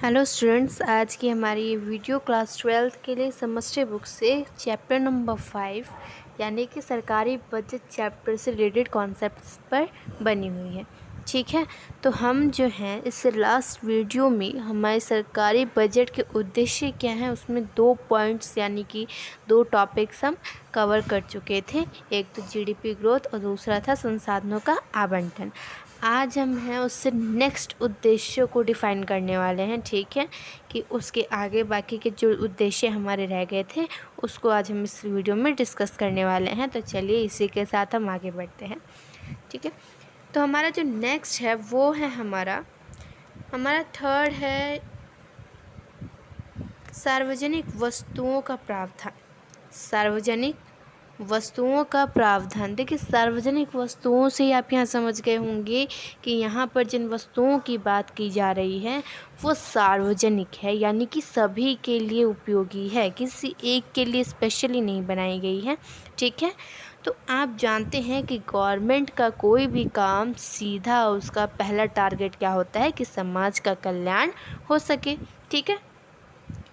Hello students, आज की हमारी ये वीडियो क्लास 12th के लिए सेमेस्टर बुक से चैप्टर नंबर 5 यानी कि सरकारी बजट चैप्टर से रिलेटेड कॉन्सेप्ट्स पर बनी हुई है। ठीक है, तो हम जो हैं इस लास्ट वीडियो में हमारे सरकारी बजट के उद्देश्य क्या हैं उसमें 2 पॉइंट्स यानी कि 2 टॉपिक्स हम कवर कर चुके थे। एक तो जीडीपी ग्रोथ और दूसरा था संसाधनों का आवंटन। आज हम हैं उससे नेक्स्ट उद्देश्यों को डिफ़ाइन करने वाले हैं। ठीक है, कि उसके आगे बाकी के जो उद्देश्य हमारे रह गए थे उसको आज हम इस वीडियो में डिस्कस करने वाले हैं। तो चलिए इसी के साथ हम आगे बढ़ते हैं। ठीक है, तो हमारा जो नेक्स्ट है वो है हमारा थर्ड है सार्वजनिक वस्तुओं का प्रावधान। सार्वजनिक वस्तुओं का प्रावधान, देखिए सार्वजनिक वस्तुओं से ही आप यहाँ समझ गए होंगे कि यहाँ पर जिन वस्तुओं की बात की जा रही है वो सार्वजनिक है, यानी कि सभी के लिए उपयोगी है, किसी एक के लिए स्पेशली नहीं बनाई गई है। ठीक है, तो आप जानते हैं कि गवर्नमेंट का कोई भी काम सीधा उसका पहला टारगेट क्या होता है कि समाज का कल्याण हो सके। ठीक है,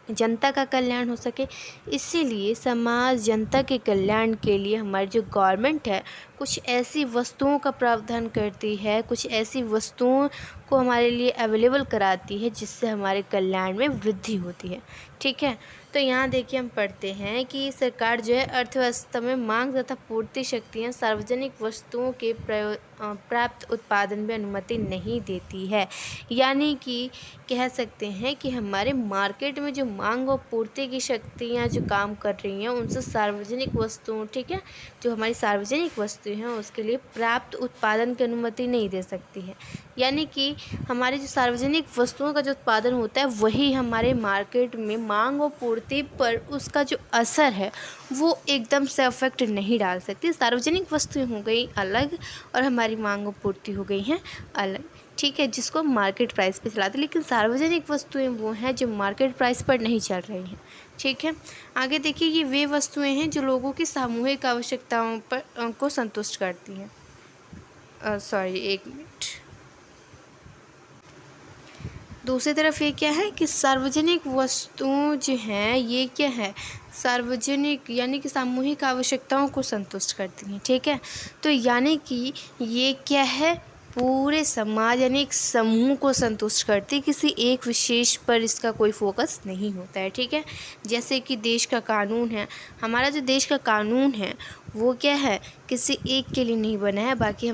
जनता का कल्याण हो सके। इसीलिए समाज जनता के कल्याण के लिए हमारी जो गवर्नमेंट है कुछ ऐसी वस्तुओं का प्रावधान करती है, कुछ ऐसी वस्तुओं को हमारे लिए अवेलेबल कराती है जिससे हमारे कल्याण में वृद्धि होती है। ठीक है, तो यहाँ देखिए हम पढ़ते हैं कि सरकार जो है अर्थव्यवस्था में मांग तथा पूर्ति शक्तियाँ सार्वजनिक वस्तुओं के प्राप्त उत्पादन में अनुमति नहीं देती है। यानी कि कह सकते हैं कि हमारे मार्केट में जो मांग और पूर्ति की शक्तियाँ जो काम कर रही हैं उनसे सार्वजनिक वस्तुओं, ठीक है, जो हमारी सार्वजनिक वस्तुएं हैं उसके लिए प्राप्त उत्पादन की अनुमति नहीं दे सकती है। यानी कि हमारी जो सार्वजनिक वस्तुओं का जो उत्पादन होता है वही हमारे मार्केट में मांग और पूर्ति पर उसका जो असर है वो एकदम से अफेक्ट नहीं डाल सकती। सार्वजनिक वस्तुएं हो गई अलग और हमारी मांग और पूर्ति हो गई हैं अलग। ठीक है, जिसको मार्केट प्राइस पे चलाते, लेकिन सार्वजनिक वस्तुएं वो हैं जो मार्केट प्राइस पर नहीं चल रही हैं। ठीक है, आगे देखिए ये वे वस्तुएं हैं जो लोगों की सामूहिक आवश्यकताओं पर को संतुष्ट करती हैं। एक मिनट। दूसरी तरफ ये क्या है कि सार्वजनिक वस्तुओं जो हैं ये क्या है, सार्वजनिक यानी कि सामूहिक आवश्यकताओं को संतुष्ट करती हैं। ठीक है, तो यानी कि ये क्या है, पूरे समाज यानी एक समूह को संतुष्ट करती, किसी एक विशेष पर इसका कोई फोकस नहीं होता है। ठीक है, जैसे कि देश का कानून है, हमारा जो देश का कानून है वो क्या है, किसी एक के लिए नहीं बना है बल्कि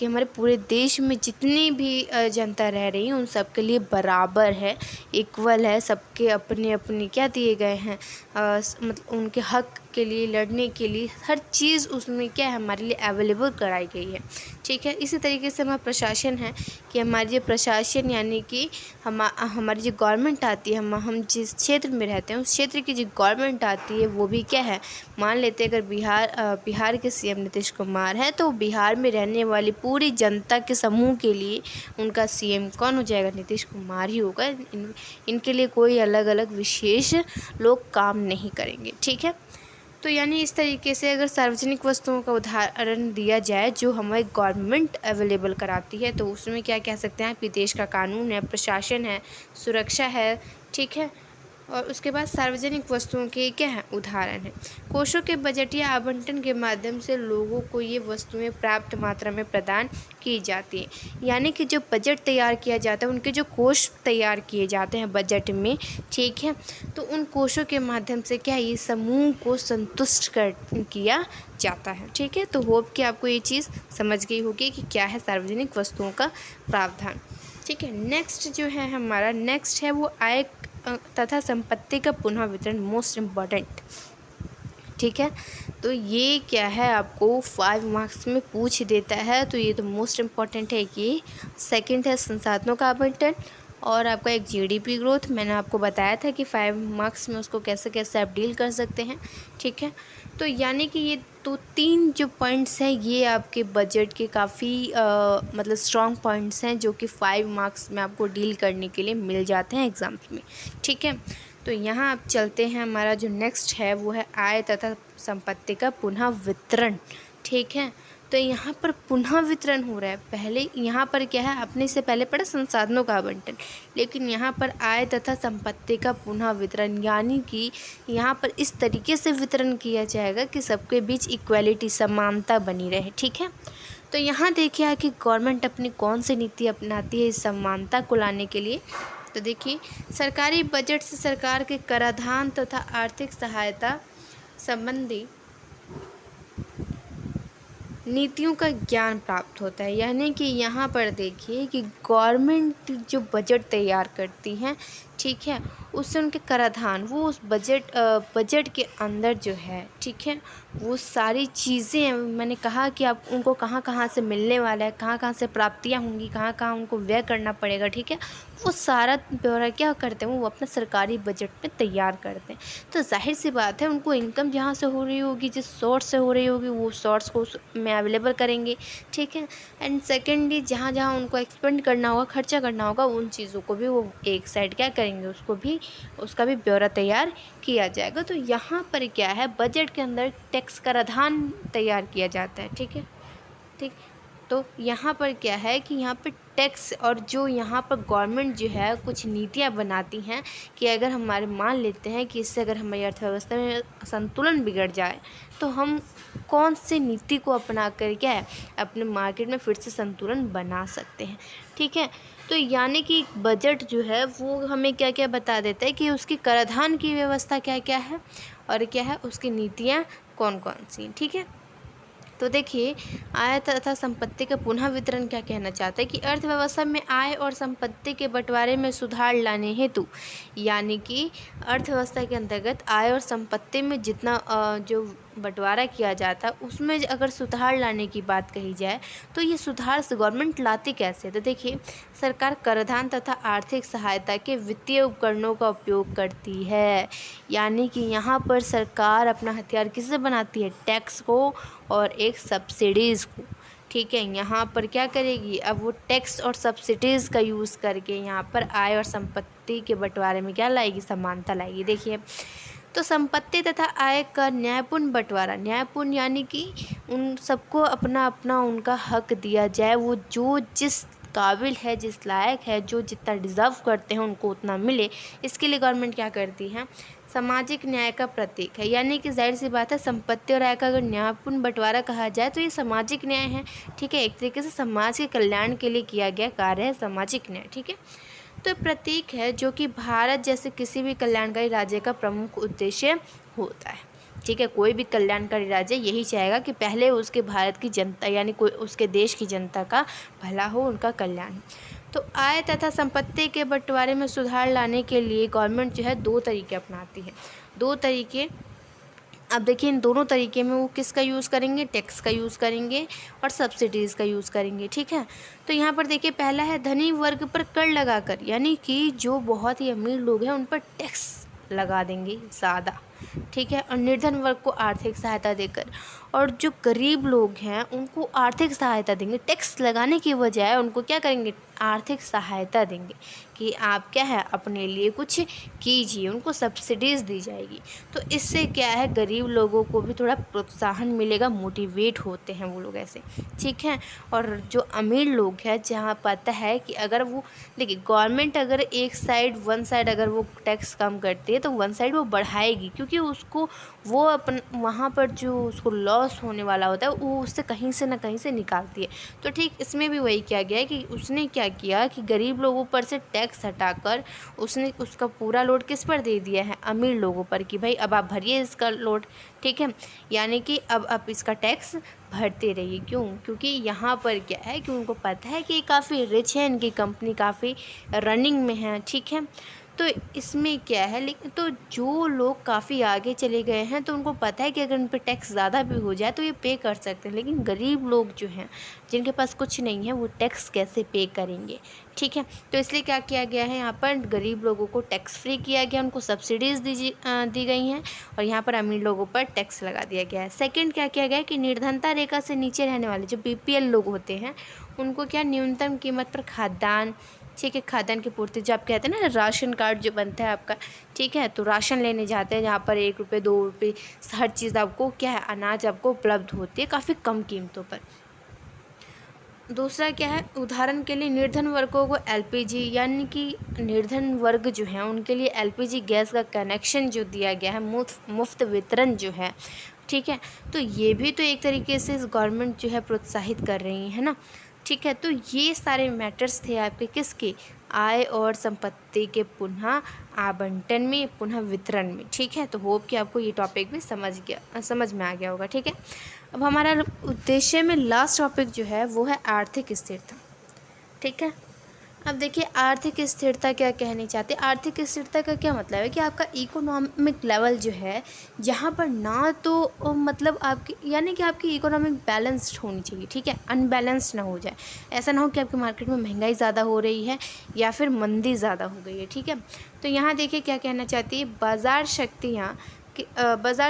हमारे पूरे देश में जितनी भी जनता रह रही है उन सब के लिए बराबर है, इक्वल है। सबके अपने अपने क्या दिए गए हैं, मतलब उनके हक के लिए लड़ने के लिए हर चीज़ उसमें क्या है हमारे लिए अवेलेबल कराई गई है। ठीक है, इसी तरीके से हमारा प्रशासन है कि हमारी जो प्रशासन यानी कि हमारी जो गवर्नमेंट आती है, हम जिस क्षेत्र में रहते हैं उस क्षेत्र की जो गवर्नमेंट आती है वो भी क्या है, मान लेते हैं अगर बिहार के सीएम नीतीश कुमार है तो बिहार में रहने वाली पूरी जनता के समूह के लिए उनका सीएम कौन हो जाएगा, नीतीश कुमार ही होगा। इनके लिए कोई अलग अलग विशेष लोग काम नहीं करेंगे। ठीक है, तो यानी इस तरीके से अगर सार्वजनिक वस्तुओं का उदाहरण दिया जाए जो हमारी गवर्नमेंट अवेलेबल कराती है तो उसमें क्या कह सकते हैं कि देश का कानून है, प्रशासन है, सुरक्षा है। ठीक है, और उसके बाद सार्वजनिक वस्तुओं के क्या है उदाहरण है, कोषों के बजटीय आवंटन के माध्यम से लोगों को ये वस्तुएं प्राप्त मात्रा में प्रदान की जाती हैं। यानी कि जो बजट तैयार किया जाता है, उनके जो कोष तैयार किए जाते हैं बजट में, ठीक है, तो उन कोषों के माध्यम से क्या ये समूह को संतुष्ट किया जाता है। ठीक है, तो होप कि आपको ये चीज़ समझ गई होगी कि क्या है सार्वजनिक वस्तुओं का प्रावधान। ठीक है, नेक्स्ट जो है हमारा नेक्स्ट है वो आय तथा संपत्ति का पुनः वितरण, मोस्ट इम्पॉर्टेंट। ठीक है, तो ये क्या है आपको 5 मार्क्स में पूछ देता है, तो ये तो मोस्ट इम्पॉर्टेंट है। कि सेकंड है संसाधनों का आवंटन और आपका एक जीडीपी ग्रोथ, मैंने आपको बताया था कि 5 मार्क्स में उसको कैसे कैसे आप डील कर सकते हैं। ठीक है, तो यानी कि ये तो 3 जो पॉइंट्स हैं ये आपके बजट के काफ़ी मतलब स्ट्रॉन्ग पॉइंट्स हैं जो कि 5 मार्क्स में आपको डील करने के लिए मिल जाते हैं एग्ज़ाम्स में। ठीक है, तो यहाँ आप चलते हैं, हमारा जो नेक्स्ट है वो है आय तथा संपत्ति का पुनः वितरण। ठीक है, तो यहाँ पर पुनः वितरण हो रहा है। पहले यहाँ पर क्या है, आपने इससे पहले पढ़ा संसाधनों का आवंटन, लेकिन यहाँ पर आय तथा संपत्ति का पुनः वितरण, यानी कि यहाँ पर इस तरीके से वितरण किया जाएगा कि सबके बीच इक्वालिटी, समानता बनी रहे। ठीक है, तो यहाँ देखिए कि गवर्नमेंट अपनी कौन सी नीति अपनाती है इस समानता को लाने के लिए। तो देखिए, सरकारी बजट से सरकार के कराधान तथा आर्थिक सहायता संबंधी नीतियों का ज्ञान प्राप्त होता है। यानी कि यहाँ पर देखिए कि गवर्नमेंट जो बजट तैयार करती हैं, ठीक है, उससे उनके कराधान, वो उस बजट के अंदर जो है, ठीक है, वो सारी चीज़ें मैंने कहा कि आप उनको कहाँ कहाँ से मिलने वाला है, कहाँ कहाँ से प्राप्तियाँ होंगी, कहाँ कहाँ उनको व्यय करना पड़ेगा, ठीक है, वो सारा ब्यौरा क्या करते हैं, वो अपना सरकारी बजट में तैयार करते हैं। तो जाहिर सी बात है, उनको इनकम जहाँ से हो रही होगी, जिस सोर्स से हो रही होगी, वो सोर्स को में अवेलेबल करेंगे। ठीक है, एंड सेकेंडली जहाँ जहाँ उनको एक्सपेंड करना होगा, खर्चा करना होगा, उन चीज़ों को भी वो एक साइड क्या करेंगे, उसका भी ब्यौरा तैयार किया जाएगा। तो यहाँ पर क्या है, बजट के अंदर टैक्स कराधान तैयार किया जाता है। ठीक है, ठीक, तो यहाँ पर क्या है कि यहाँ पर टैक्स, और जो यहाँ पर गवर्नमेंट जो है कुछ नीतियाँ बनाती हैं कि अगर हमारे मान लेते हैं कि इससे अगर हमारी अर्थव्यवस्था में संतुलन बिगड़ जाए, तो हम कौन सी नीति को अपना कर क्या है अपने मार्केट में फिर से संतुलन बना सकते हैं। ठीक है, तो यानी कि बजट जो है वो हमें क्या क्या बता देता है कि उसकी कराधान की व्यवस्था क्या क्या है और क्या है उसकी नीतियाँ कौन कौन सी। ठीक है, तो देखिए, आय तथा संपत्ति का पुनः वितरण क्या कहना चाहता है कि अर्थव्यवस्था में आय और संपत्ति के बंटवारे में सुधार लाने हेतु, यानी कि अर्थव्यवस्था के अंतर्गत आय और संपत्ति में जितना जो बंटवारा किया जाता है उसमें अगर सुधार लाने की बात कही जाए, तो ये सुधार से गवर्नमेंट लाती कैसे। तो देखिए, सरकार कराधान तथा आर्थिक सहायता के वित्तीय उपकरणों का उपयोग करती है। यानी कि यहाँ पर सरकार अपना हथियार किससे बनाती है, टैक्स को और एक सब्सिडीज़ को। ठीक है, यहाँ पर क्या करेगी, अब वो टैक्स और सब्सिडीज़ का यूज़ करके यहाँ पर आय और संपत्ति के बंटवारे में क्या लाएगी, समानता लाएगी। देखिए, तो संपत्ति तथा आय का न्यायपूर्ण बंटवारा, न्यायपूर्ण यानी कि उन सबको अपना अपना उनका हक दिया जाए, वो जो जिस काबिल है, जिस लायक है, जो जितना डिज़र्व करते हैं उनको उतना मिले। इसके लिए गवर्नमेंट क्या करती है, सामाजिक न्याय का प्रतीक है। यानी कि जाहिर सी बात है, संपत्ति और आय का अगर न्यायपूर्ण बंटवारा कहा जाए तो ये सामाजिक न्याय है। ठीक है, एक तरीके से समाज के कल्याण के लिए किया गया कार्य है सामाजिक न्याय। ठीक है, तो प्रतीक है जो कि भारत जैसे किसी भी कल्याणकारी राज्य का प्रमुख उद्देश्य होता है। ठीक है, कोई भी कल्याणकारी राज्य यही चाहेगा कि पहले उसके भारत की जनता, यानी कोई उसके देश की जनता का भला हो, उनका कल्याण। तो आय तथा संपत्ति के बंटवारे में सुधार लाने के लिए गवर्नमेंट जो है दो तरीके अपनाती है। दो तरीके, अब देखिए, इन दोनों तरीके में वो किसका यूज़ करेंगे, टैक्स का यूज़ करेंगे और सब्सिडीज़ का यूज़ करेंगे। ठीक है, तो यहाँ पर देखिए, पहला है धनी वर्ग पर कर लगाकर, यानी कि जो बहुत ही अमीर लोग हैं उन पर टैक्स लगा देंगे ज़्यादा। ठीक है, और निर्धन वर्ग को आर्थिक सहायता देकर, और जो गरीब लोग हैं उनको आर्थिक सहायता देंगे। टैक्स लगाने की बजाय उनको क्या करेंगे, आर्थिक सहायता देंगे कि आप क्या है अपने लिए कुछ कीजिए, उनको सब्सिडीज़ दी जाएगी। तो इससे क्या है, गरीब लोगों को भी थोड़ा प्रोत्साहन मिलेगा, मोटिवेट होते हैं वो लोग ऐसे। ठीक है, और जो अमीर लोग हैं, जहाँ पता है कि अगर वो, देखिए, गवर्नमेंट अगर एक साइड, वन साइड अगर वो टैक्स कम करती है तो वन साइड वो बढ़ाएगी, क्योंकि उसको वो अपन वहाँ पर जो उसको लॉस होने वाला होता है वो उससे कहीं से ना कहीं से निकालती है। तो ठीक इसमें भी वही किया गया है कि उसने क्या किया कि गरीब लोगों पर से टैक्स हटाकर उसने उसका पूरा लोड किस पर दे दिया है, अमीर लोगों पर, कि भाई अब आप भरिए इसका लोड। ठीक है, यानी कि अब आप इसका टैक्स भरते रहिए। क्यों, क्योंकि यहाँ पर क्या है कि उनको पता है कि ये काफ़ी रिच है, इनकी कंपनी काफ़ी रनिंग में है। ठीक है, तो इसमें क्या है, लेकिन तो जो लोग काफ़ी आगे चले गए हैं तो उनको पता है कि अगर उन पर टैक्स ज़्यादा भी हो जाए तो ये पे कर सकते हैं, लेकिन गरीब लोग जो हैं, जिनके पास कुछ नहीं है, वो टैक्स कैसे पे करेंगे। ठीक है, तो इसलिए क्या किया गया है, यहाँ पर गरीब लोगों को टैक्स फ्री किया गया, उनको सब्सिडीज़ दी गई हैं, और यहाँ पर अमीर लोगों पर टैक्स लगा दिया गया है। सेकंड क्या किया गया है कि निर्धनता रेखा से नीचे रहने वाले जो BPL लोग होते हैं उनको क्या, न्यूनतम कीमत पर खाद्यान्न, ठीक है, खाद्यान्न की पूर्ति, जो आप कहते हैं ना राशन कार्ड जो बनता है आपका, ठीक है, तो राशन लेने जाते हैं जहाँ पर 1 रुपये 2 रुपये हर चीज़ आपको क्या है, अनाज आपको उपलब्ध होती है काफ़ी कम कीमतों पर। दूसरा क्या है, उदाहरण के लिए निर्धन वर्गों को एलपीजी, यानी कि निर्धन वर्ग जो हैं उनके लिए एलपीजी गैस का कनेक्शन जो दिया गया है, मुफ्त वितरण जो है, ठीक है, तो ये भी तो एक तरीके से गवर्नमेंट जो है प्रोत्साहित कर रही है ना, ठीक है। तो ये सारे मैटर्स थे आपके किसके, आय और संपत्ति के पुनः आवंटन में, पुनः वितरण में, ठीक है। तो होप कि आपको ये टॉपिक भी समझ में आ गया होगा, ठीक है। अब हमारा उद्देश्य में लास्ट टॉपिक जो है वो है आर्थिक स्थिरता, ठीक है। अब देखिए आर्थिक स्थिरता क्या कहनी चाहते हैं। आर्थिक स्थिरता का क्या मतलब है कि आपका इकोनॉमिक लेवल जो है, जहाँ पर ना तो मतलब आपकी, यानी कि आपकी इकोनॉमिक बैलेंस्ड होनी चाहिए, ठीक है, अनबैलेंस्ड ना हो जाए। ऐसा ना हो कि आपके मार्केट में महंगाई ज़्यादा हो रही है या फिर मंदी ज़्यादा हो गई है, ठीक है। तो यहाँ देखिए क्या कहना चाहती है, बाजार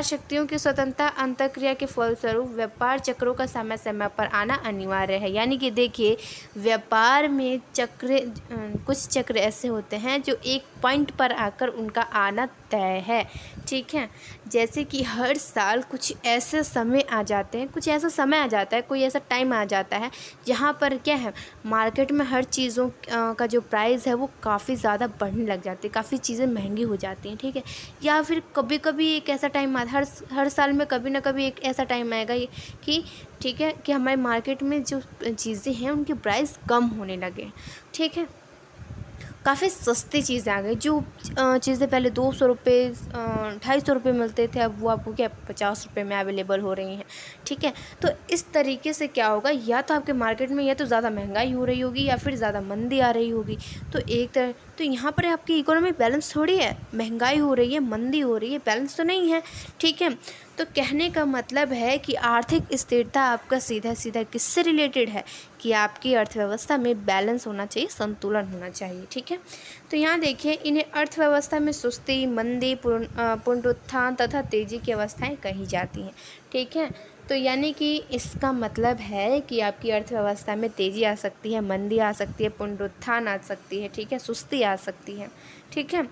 शक्तियों की स्वतंत्रता अंतःक्रिया के फलस्वरूप व्यापार चक्रों का समय समय पर आना अनिवार्य है। यानी कि देखिए व्यापार में कुछ चक्र ऐसे होते हैं जो एक पॉइंट पर आकर उनका आना तय है, ठीक है। जैसे कि हर साल कुछ ऐसे समय आ जाते हैं, कोई ऐसा टाइम आ जाता है जहाँ पर क्या है, मार्केट में हर चीज़ों का जो प्राइस है वो काफ़ी ज़्यादा बढ़ने लग जाती है, काफ़ी चीज़ें महंगी हो जाती हैं, ठीक है। या फिर कभी कभी एक ऐसा टाइम आता, हर साल में कभी ना कभी एक ऐसा टाइम आएगा कि ठीक है, कि हमारे मार्केट में जो चीज़ें हैं उनकी प्राइस कम होने लगे, ठीक है। काफ़ी सस्ती चीज़ें आ गई, जो चीज़ें पहले 200 रुपये 250 रुपये मिलते थे, अब वो आपको क्या 50 रुपये में अवेलेबल हो रही हैं, ठीक है। तो इस तरीके से क्या होगा, या तो आपके मार्केट में या तो ज़्यादा महंगाई हो रही होगी या फिर ज़्यादा मंदी आ रही होगी। तो यहाँ पर आपकी इकोनॉमी बैलेंस थोड़ी है, महंगाई हो रही है, मंदी हो रही है, बैलेंस तो नहीं है, ठीक है। तो कहने का मतलब है कि आर्थिक स्थिरता आपका सीधा सीधा किससे रिलेटेड है, कि आपकी अर्थव्यवस्था में बैलेंस होना चाहिए, संतुलन होना चाहिए, ठीक है। तो यहाँ देखिए इन्हें अर्थव्यवस्था में सुस्ती, मंदी, पुनरुत्थान तथा तेजी की अवस्थाएं कही जाती हैं, ठीक है। तो यानी कि इसका मतलब है कि आपकी अर्थव्यवस्था में तेज़ी आ सकती है, मंदी आ सकती है, पुनरुत्थान आ सकती है, ठीक है, सुस्ती आ सकती है, ठीक है।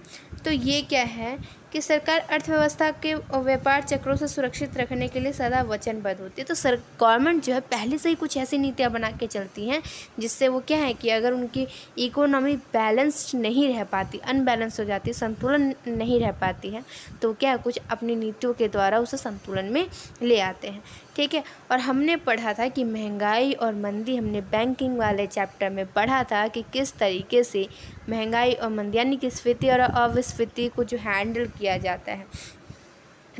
तो ये क्या है कि सरकार अर्थव्यवस्था के व्यापार चक्रों से सुरक्षित रखने के लिए सदा वचनबद्ध होती है। तो गवर्नमेंट जो है पहले से ही कुछ ऐसी नीतियाँ बना के चलती हैं जिससे वो क्या है कि अगर उनकी इकोनॉमी बैलेंस्ड नहीं रह पाती, अनबैलेंस हो जाती है, संतुलन नहीं रह पाती है, तो क्या कुछ अपनी नीतियों के द्वारा उसे संतुलन में ले आते हैं, ठीक है। और हमने पढ़ा था कि महंगाई और मंदी, हमने बैंकिंग वाले चैप्टर में पढ़ा था कि किस तरीके से महंगाई और मंदी यानी कि स्फीति और अविस्फीति को जो हैंडल किया जाता है,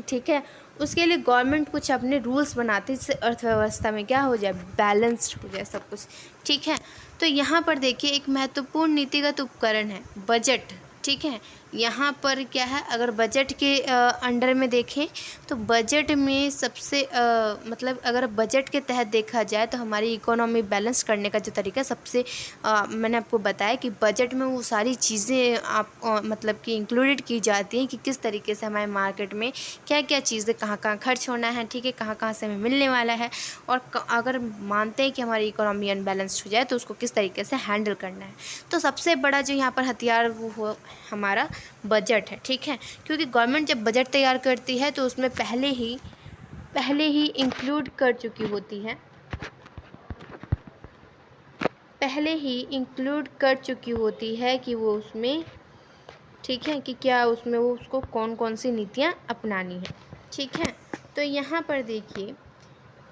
ठीक है। उसके लिए गवर्नमेंट कुछ अपने रूल्स बनाती है जिससे अर्थव्यवस्था में क्या हो जाए, बैलेंस्ड हो जाए सब कुछ, ठीक है। तो यहाँ पर देखिए एक महत्वपूर्ण नीतिगत उपकरण है बजट, ठीक है। यहाँ पर क्या है, अगर बजट के अंडर में देखें तो बजट में सबसे मतलब अगर बजट के तहत देखा जाए तो हमारी इकोनॉमी बैलेंस करने का जो तरीका सबसे मैंने आपको बताया कि बजट में वो सारी चीज़ें मतलब कि इंक्लूडेड की जाती हैं कि किस तरीके से हमारे मार्केट में क्या क्या चीज़ें कहाँ कहाँ खर्च होना है, ठीक है, कहाँ कहाँ से हमें मिलने वाला है, और अगर मानते हैं कि हमारी इकोनॉमी अनबैलेंस्ड हो जाए तो उसको किस तरीके से हैंडल करना है। तो सबसे बड़ा जो यहाँ पर हथियार वो हो हमारा बजट है, ठीक है। क्योंकि गवर्नमेंट जब बजट तैयार करती है तो उसमें पहले ही इंक्लूड कर चुकी होती है, कि वो उसमें, ठीक है, कि क्या उसमें वो उसको कौन कौन सी नीतियाँ अपनानी है, ठीक है। तो यहाँ पर देखिए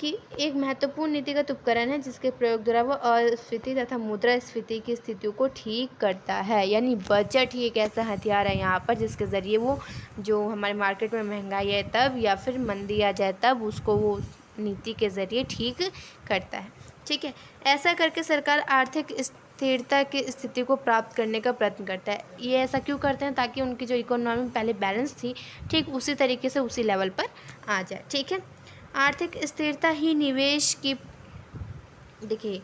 कि एक महत्वपूर्ण नीतिगत उपकरण है जिसके प्रयोग द्वारा वह अस्फीति तथा मुद्रास्फीति की स्थितियों को ठीक करता है। यानी बजट ही एक ऐसा हथियार है यहाँ पर जिसके ज़रिए वो जो हमारे मार्केट में महंगाई है तब या फिर मंदी आ जाए तब उसको वो नीति के ज़रिए ठीक करता है, ठीक है। ऐसा करके सरकार आर्थिक स्थिरता की स्थिति को प्राप्त करने का प्रयत्न करता है। ये ऐसा क्यों करते हैं, ताकि उनकी जो इकोनॉमी पहले बैलेंस थी ठीक उसी तरीके से उसी लेवल पर आ जाए, ठीक है। आर्थिक स्थिरता ही निवेश की, देखिए,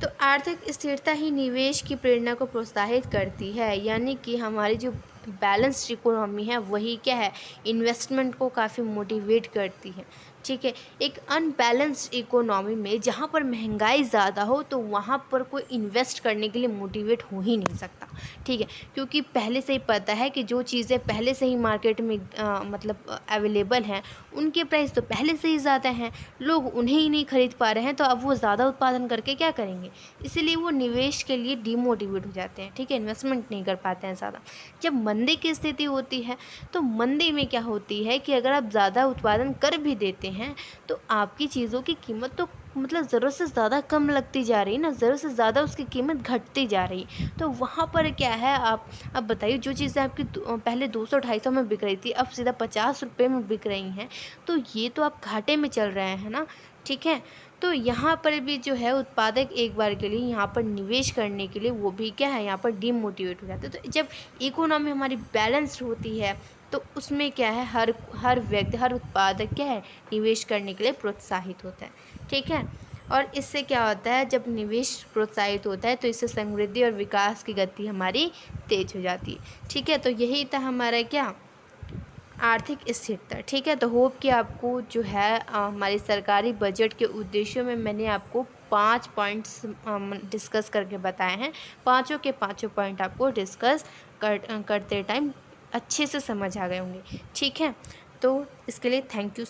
तो आर्थिक स्थिरता ही निवेश की प्रेरणा को प्रोत्साहित करती है। यानी कि हमारी जो बैलेंस्ड इकोनॉमी है वही क्या है, इन्वेस्टमेंट को काफ़ी मोटिवेट करती है, ठीक है। एक अनबैलेंस्ड इकोनॉमी में जहाँ पर महंगाई ज़्यादा हो तो वहाँ पर कोई इन्वेस्ट करने के लिए मोटिवेट हो ही नहीं सकता, ठीक है। क्योंकि पहले से ही पता है कि जो चीज़ें पहले से ही मार्केट में मतलब अवेलेबल हैं, उनके प्राइस तो पहले से ही ज़्यादा हैं, लोग उन्हें ही नहीं खरीद पा रहे हैं, तो अब वो ज़्यादा उत्पादन करके क्या करेंगे। इसीलिए वो निवेश के लिए डीमोटिवेट हो जाते हैं, ठीक है, इन्वेस्टमेंट नहीं कर पाते हैं ज़्यादा। जब मंदी की स्थिति होती है तो मंदी में क्या होती है कि अगर आप ज़्यादा उत्पादन कर भी देते हैं तो आपकी चीज़ों की कीमत तो मतलब ज़रूरत से ज़्यादा कम लगती जा रही है ना, ज़रूरत से ज़्यादा उसकी कीमत घटती जा रही। तो वहाँ पर क्या है, आप अब बताइए, जो चीज़ें आपकी पहले 200-250 में बिक रही थी अब सीधा 50 रुपये में बिक रही हैं, तो ये तो आप घाटे में चल रहे हैं ना, ठीक है। तो यहाँ पर भी जो है उत्पादक एक बार के लिए यहाँ पर निवेश करने के लिए वो भी क्या है, यहाँ पर डीमोटिवेट हो जाते हैं। तो जब इकोनॉमी हमारी बैलेंस्ड होती है तो उसमें क्या है, हर हर व्यक्ति, हर उत्पादक क्या है, निवेश करने के लिए प्रोत्साहित होता है, ठीक है। और इससे क्या होता है, जब निवेश प्रोत्साहित होता है तो इससे समृद्धि और विकास की गति हमारी तेज हो जाती है, ठीक है। तो यही था हमारा क्या, आर्थिक स्थिरता, ठीक है। तो होप कि आपको जो है हमारी सरकारी बजट के उद्देश्यों में मैंने आपको 5 पॉइंट्स डिस्कस करके बताए हैं। पाँचों के पाँचों पॉइंट आपको डिस्कस करते टाइम अच्छे से समझ आ गए होंगे, ठीक है। तो इसके लिए थैंक यू।